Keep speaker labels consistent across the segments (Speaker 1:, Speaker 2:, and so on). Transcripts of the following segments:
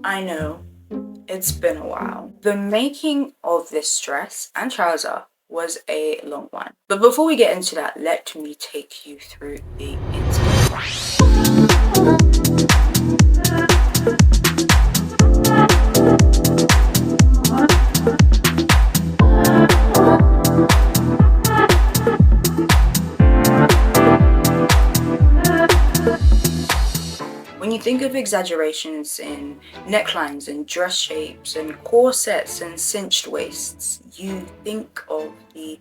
Speaker 1: I know, it's been a while. The making of this dress and trouser was a long one. But before we get into that, let me take you through the When you think of exaggerations in necklines and dress shapes and corsets and cinched waists, you think of the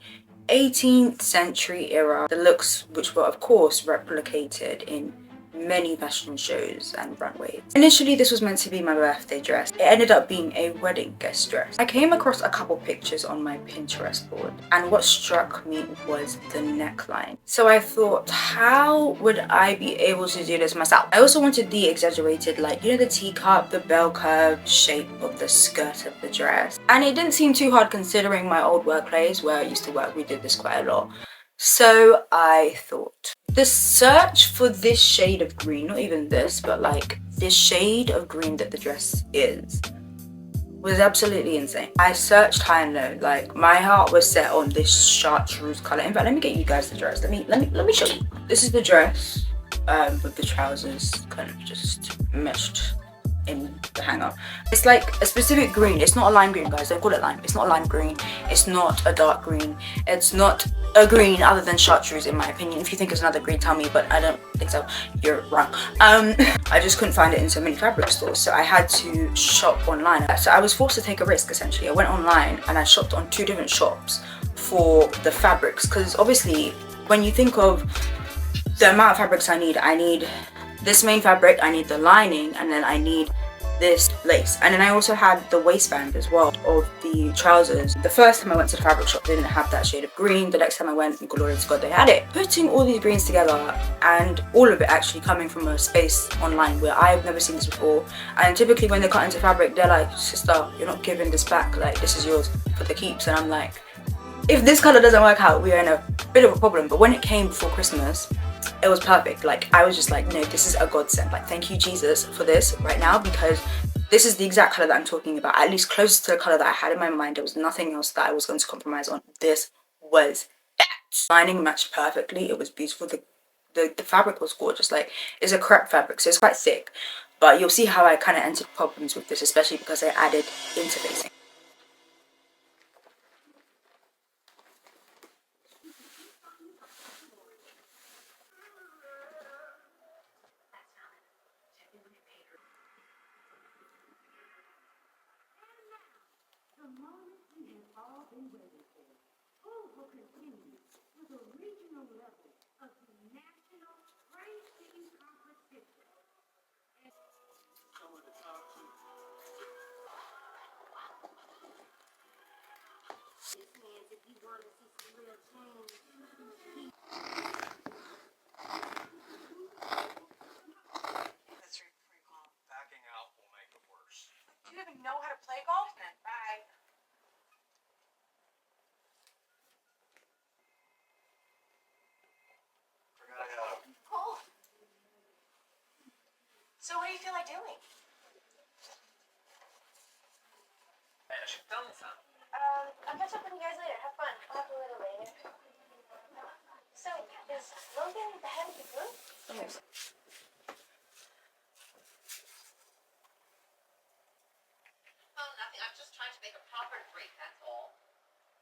Speaker 1: 18th century era, the looks which were of course replicated in many fashion shows and runways. Initially this was meant to be my birthday dress. It ended up being a wedding guest dress. I came across a couple pictures on my Pinterest board and what struck me was the neckline. So I thought, how would I be able to do this myself? I also wanted the exaggerated, like, you know, the teacup, the bell curve shape of the skirt of the dress. And it didn't seem too hard considering my old workplace where I used to work, we did this quite a lot. So I thought, the search for this shade of green, not even this, but like this shade of green that the dress is, was absolutely insane. I searched high and low, like my heart was set on this chartreuse color. In fact, let me get you guys the dress. Let me show you. This is the dress with the trousers kind of just meshed in the hanger. It's like a specific green. It's not a lime green, guys, don't call it lime. It's not a lime green, it's not a dark green, it's not a green other than chartreuse in my opinion. If you think it's another green, tell me, but I don't think so. You're wrong. I just couldn't find it in so many fabric stores, so I had to shop online. So I was forced to take a risk essentially. I went online and I shopped on 2 different shops for the fabrics, because obviously when you think of the amount of fabrics I need this main fabric, I need the lining, and then I need this lace. And then I also had the waistband as well of the trousers. The first time I went to the fabric shop, they didn't have that shade of green. The next time I went, glory to God, they had it. Putting all these greens together, and all of it actually coming from a space online where I've never seen this before. And typically when they cut into fabric, they're like, sister, you're not giving this back, like this is yours for the keeps. And I'm like, if this color doesn't work out, we are in a bit of a problem. But when it came before Christmas, it was perfect. Like I was just like, no, this is a godsend. Like, thank you Jesus for this right now, because this is the exact color that I'm talking about, at least close to the color that I had in my mind. There was nothing else that I was going to compromise on. This was that. Lining matched perfectly. It was beautiful. The fabric was gorgeous. Like, it's a crepe fabric, so it's quite thick, but you'll see how I kind of entered problems with this, especially because I added interfacing.
Speaker 2: Backing out will make it worse.
Speaker 1: Do you even know how to play golf? Then bye.
Speaker 2: Forgot I had a
Speaker 1: Cool. So what do you feel like doing?
Speaker 2: I should film some.
Speaker 3: I'll catch up with you guys later. Have fun. I'll have a little later. So, is Logan the head of the group?
Speaker 4: Oh, nothing. I'm just trying to make a proper drink, that's all.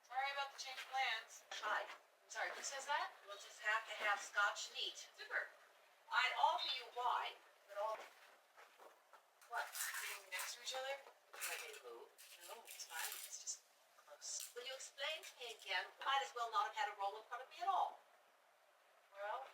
Speaker 5: Sorry about the change of plans.
Speaker 4: Hi. I'm sorry, who says that? We'll just have to have scotch neat. Super. I'd offer you wine, but all... What?
Speaker 5: Sitting next to each other?
Speaker 4: No, it's fine. It's just close. Will you explain to me again? Might as well not have had a roll in front of me at all.
Speaker 5: Well,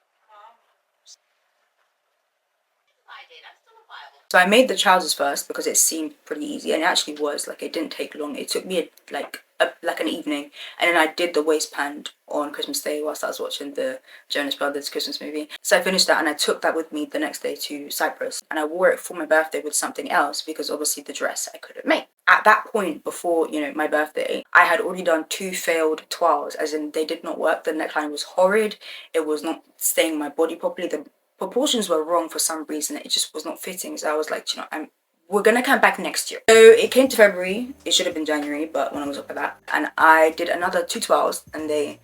Speaker 4: I did. I'm still a viable.
Speaker 1: So I made the trousers first because it seemed pretty easy, and it actually was. Like, it didn't take long. It took me like an evening, and then I did the waistband on Christmas Day whilst I was watching the Jonas Brothers Christmas movie. So I finished that and I took that with me the next day to Cyprus, and I wore it for my birthday with something else because obviously the dress I couldn't make. At that point, before, you know, my birthday, I had already done 2 failed toiles, as in they did not work. The neckline was horrid. It was not staying my body properly. The proportions were wrong for some reason. It just was not fitting. So I was like, you know, I'm we're gonna come back next year. So it came to February. It should have been January, but when I was up at that, and I did another 2 12s, and they,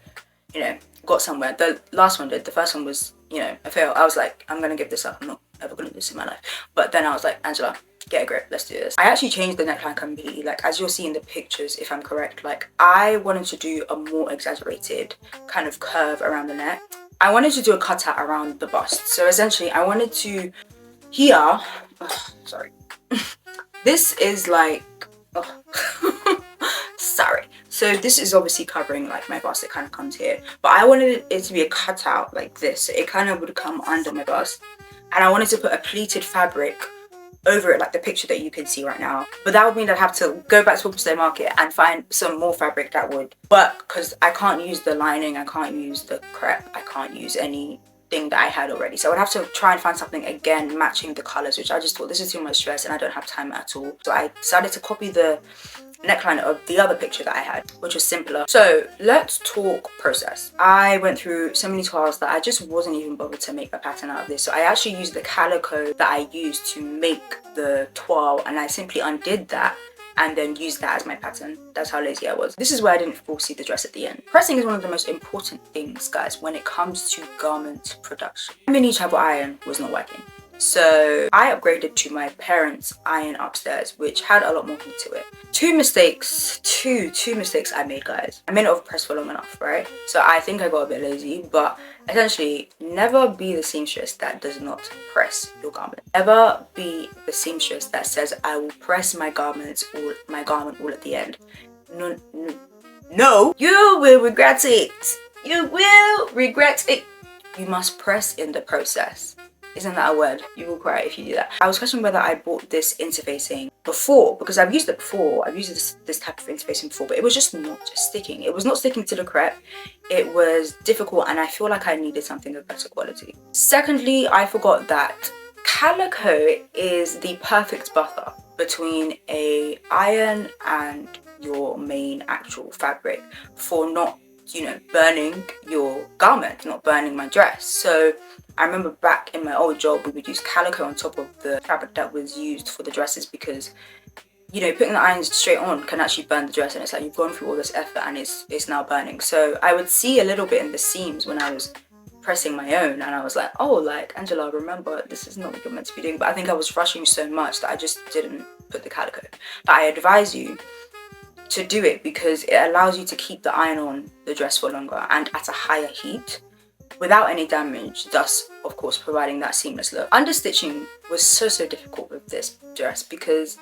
Speaker 1: you know, got somewhere. The last one did. The first one was, you know, a fail. I was like, I'm gonna give this up. I'm not ever gonna do this in my life. But then I was like, Angela, get a grip, let's do this. I actually changed the neckline completely. Like, as you'll see in the pictures, if I'm correct, like I wanted to do a more exaggerated kind of curve around the neck. I wanted to do a cutout around the bust. So essentially I wanted to here, sorry, this is like, sorry, so this is obviously covering like my bust. It kind of comes here, but I wanted it to be a cutout like this, so it kind of would come under my bust, and I wanted to put a pleated fabric over it, like the picture that you can see right now. But that would mean I'd have to go back to Women's Day Market and find some more fabric that would work, because I can't use the lining, I can't use the crepe, I can't use anything that I had already. So I would have to try and find something again matching the colors, which I just thought this is too much stress and I don't have time at all. So I decided to copy the neckline of the other picture that I had, which was simpler. So let's talk process. I went through so many toils that I just wasn't even bothered to make a pattern out of this. So I actually used the calico that I used to make the toile, and I simply undid that and then used that as my pattern. That's how lazy I was. This is where I didn't foresee the dress at the end. Pressing is one of the most important things, guys, when it comes to garment production. My mini travel iron was not working. So I upgraded to my parents' iron upstairs, which had a lot more heat to it. Two mistakes I made, guys. I may not have pressed for long enough, right? So I think I got a bit lazy, but essentially, never be the seamstress that does not press your garment. Never be the seamstress that says, I will press my garment all at the end. No, you will regret it. You will regret it. You must press in the process. Isn't that a word? You will cry if you do that. I was questioning whether I bought this interfacing before, because I've used it before. I've used this type of interfacing before, but it was just not sticking. It was not sticking to the crepe. It was difficult, and I feel like I needed something of better quality. Secondly, I forgot that calico is the perfect buffer between a iron and your main actual fabric for not, you know, burning your garment, not burning my dress. So I remember back in my old job, we would use calico on top of the fabric that was used for the dresses, because, you know, putting the irons straight on can actually burn the dress, and it's like you've gone through all this effort and it's now burning. So I would see a little bit in the seams when I was pressing my own, and I was like, oh, like, Angela, remember, this is not what you're meant to be doing. But I think I was rushing so much that I just didn't put the calico. But I advise you to do it, because it allows you to keep the iron on the dress for longer and at a higher heat without any damage, thus of course providing that seamless look. Understitching was so difficult with this dress, because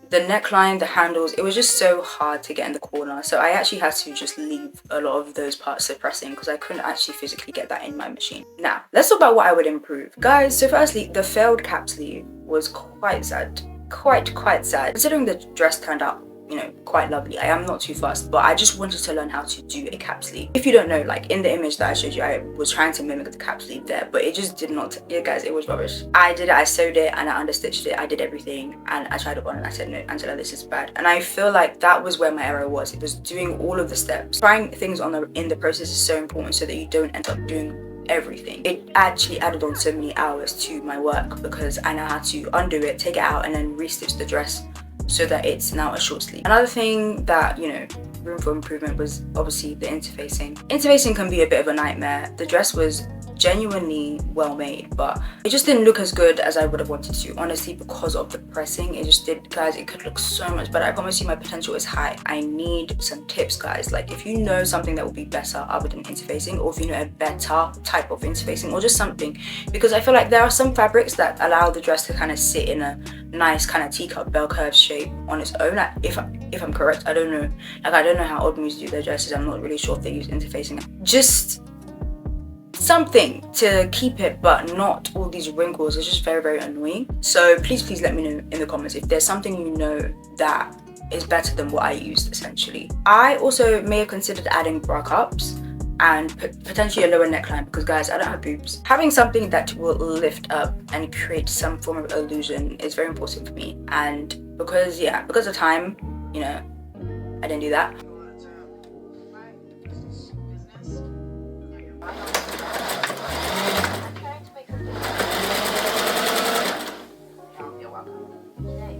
Speaker 1: the neckline, the handles, it was just so hard to get in the corner. So I actually had to just leave a lot of those parts of pressing, because I couldn't actually physically get that in my machine. Now let's talk about what I would improve, guys. So firstly, the failed cap sleeve was quite sad, quite sad, considering the dress turned out, you know, quite lovely. I am not too fussed, but I just wanted to learn how to do a cap sleeve. If you don't know, like in the image that I showed you, I was trying to mimic the cap sleeve there, but it just did not. Yeah, guys, it was rubbish. I did it, I sewed it, and I understitched it. I did everything, and I tried it on, and I said, no, Angela, this is bad. And I feel like that was where my error was. It was doing all of the steps. Trying things on in the process is so important, so that you don't end up doing everything. It actually added on so many hours to my work, because I now had to undo it, take it out, and then restitch the dress so that it's now a short sleeve. Another thing that, you know, room for improvement was obviously the interfacing. Interfacing can be a bit of a nightmare. The dress was genuinely well made, but it just didn't look as good as I would have wanted to, honestly, because of the pressing. It just did, guys. It could look so much better. I promise you, my potential is high. I need some tips, guys. Like, if you know something that will be better other than interfacing, or if you know a better type of interfacing, or just something, because I feel like there are some fabrics that allow the dress to kind of sit in a nice kind of teacup bell curve shape on its own. Like, if I'm correct, I don't know. Like, I don't know how old music do their dresses. I'm not really sure if they use interfacing. Just something to keep it, but not all these wrinkles. It's just very annoying. So please let me know in the comments if there's something you know that is better than what I used, essentially. I also may have considered adding bra cups and potentially a lower neckline, because, guys, I don't have boobs. Having something that will lift up and create some form of illusion is very important for me. And because of time, you know, I didn't do that.
Speaker 3: You're welcome. Today,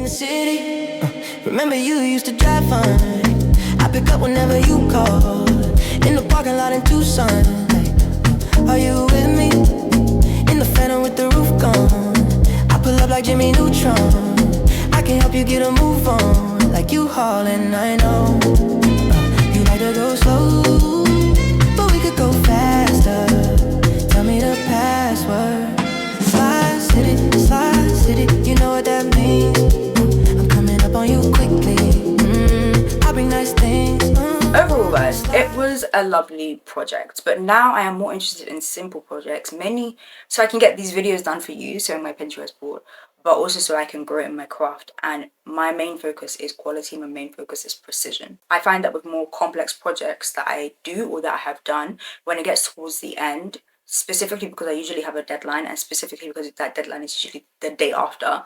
Speaker 6: the city. Remember you used to drive fine. I pick up whenever you call. In the parking lot in Tucson. Are you with me? In the Phantom with the roof gone. I pull up like Jimmy Neutron. I can help you get a move on. Like you haulin', I know. You like to go slow, but we could go faster. Tell me the password. Slide city, you know what that means. I'm coming up on you quickly. I'll bring nice things.
Speaker 1: Overall guys, it was a lovely project, but now I am more interested in simple projects, mainly so I can get these videos done for you, so in my Pinterest board, but also so I can grow in my craft. And my main focus is quality, my main focus is precision. I find that with more complex projects that I do or that I have done, when it gets towards the end, specifically because I usually have a deadline, and specifically because that deadline is usually the day after,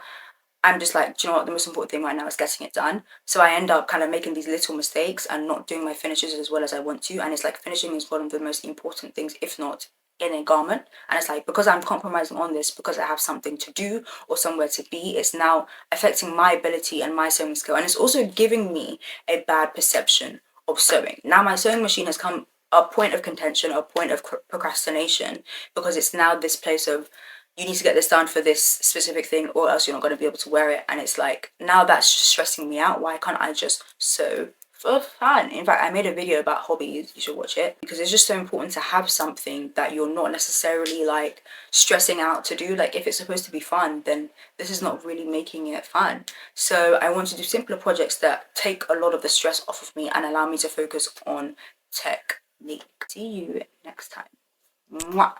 Speaker 1: I'm just like, do you know what, the most important thing right now is getting it done. So I end up kind of making these little mistakes and not doing my finishes as well as I want to. And it's like finishing is one of the most important things, if not in a garment. And it's like, because I'm compromising on this, because I have something to do or somewhere to be, it's now affecting my ability and my sewing skill. And it's also giving me a bad perception of sewing. Now my sewing machine has come a point of contention, a point of procrastination, because it's now this place of, you need to get this done for this specific thing or else you're not going to be able to wear it. And it's like, now that's stressing me out. Why can't I just sew for fun? In fact, I made a video about hobbies, you should watch it, because it's just so important to have something that you're not necessarily like stressing out to do. Like if it's supposed to be fun, then this is not really making it fun. So I want to do simpler projects that take a lot of the stress off of me and allow me to focus on technique. See you next time. Mwah.